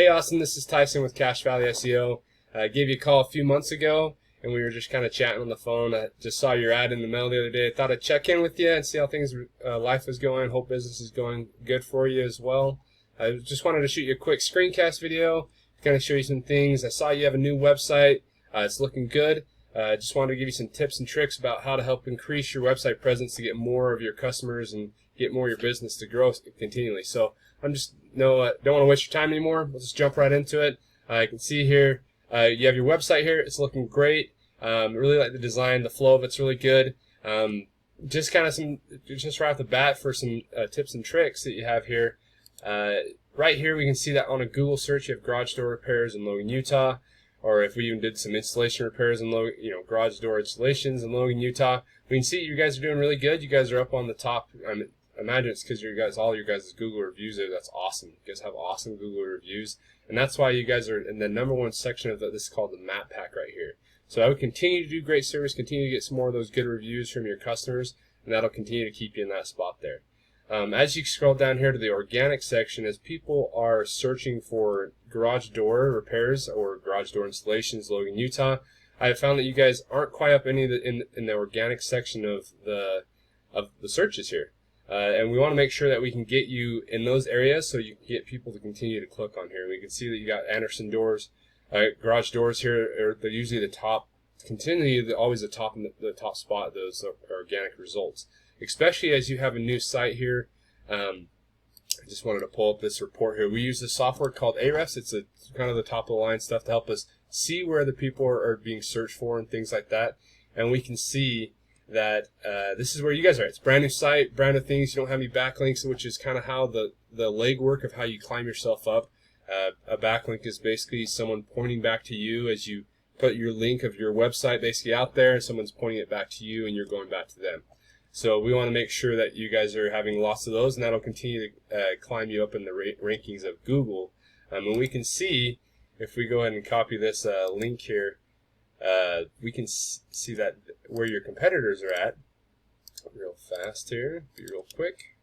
Hey Austin, this is Tyson with Cache Valley SEO. I gave you a call a few months ago, and we were just kind of chatting on the phone. I just saw your ad in the mail the other day. I thought I'd check in with you and see how things, life is going. Hope business is going good for you as well. I just wanted to shoot you a quick screencast video, kind of show you some things. I saw you have a new website. It's looking good. I just wanted to give you some tips and tricks about how to help increase your website presence to get more of your customers and get more of your business to grow continually. So I'm just don't want to waste your time anymore. Let's just jump right into it. I can see here you have your website here. It's looking great. Really like the design. The flow of it's really good. Just right off the bat for some tips and tricks that you have here. Right here we can see that on a Google search you have garage door repairs in Logan, Utah. Or if we even did some installation repairs in garage door installations in Logan, Utah, we can see you guys are doing really good. You guys are up on the top. I imagine it's because all your guys' Google reviews there. That's awesome. You guys have awesome Google reviews, and that's why you guys are in the #1 section of this is called the map pack right here. So I would continue to do great service, continue to get some more of those good reviews from your customers, and that'll continue to keep you in that spot there. As you scroll down here to the organic section, as people are searching for garage door repairs or garage door installations, Logan, Utah, I have found that you guys aren't quite up any of in the organic section of the searches here, and we want to make sure that we can get you in those areas so you can get people to continue to click on here. We can see that you got Anderson doors, garage doors here. They're usually the top, always the top in the top spot of those organic results. Especially as you have a new site here. I just wanted to pull up this report here. We use this software called Ahrefs. It's kind of the top of the line stuff to help us see where the people are being searched for and things like that. And we can see that this is where you guys are. It's a brand new site, brand new things. You don't have any backlinks, which is kind of how the legwork of how you climb yourself up. A backlink is basically someone pointing back to you as you put your link of your website basically out there, and someone's pointing it back to you and you're going back to them. So we want to make sure that you guys are having lots of those, and that'll continue to climb you up in the rankings of Google. And we can see, if we go ahead and copy this link here, we can see that where your competitors are at. Real fast here, be real quick.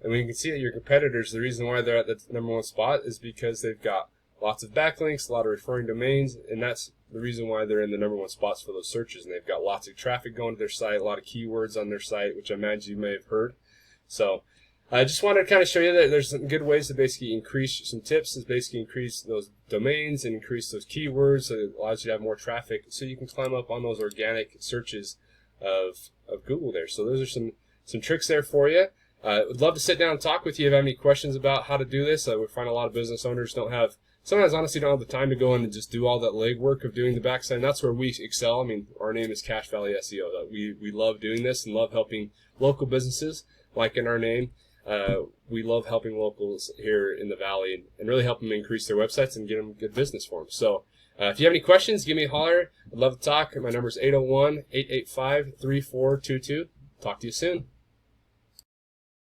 And we can see that your competitors, the reason why they're at the #1 spot is because they've got lots of backlinks, a lot of referring domains, and that's the reason why they're in the #1 spots for those searches. And they've got lots of traffic going to their site, a lot of keywords on their site, which I imagine you may have heard. So I just wanted to kind of show you that there's some good ways to basically increase some tips, is basically increase those domains and increase those keywords, so it allows you to have more traffic so you can climb up on those organic searches of Google there. So those are some tricks there for you. I'd love to sit down and talk with you if you have any questions about how to do this. We find a lot of business owners sometimes honestly don't have the time to go in and just do all that legwork of doing the backside, and that's where we excel. I mean, our name is Cache Valley SEO. We love doing this and love helping local businesses, like in our name. We love helping locals here in the Valley and really help them increase their websites and get them good business for them. So if you have any questions, give me a holler. I'd love to talk. My number is 801-885-3422. Talk to you soon.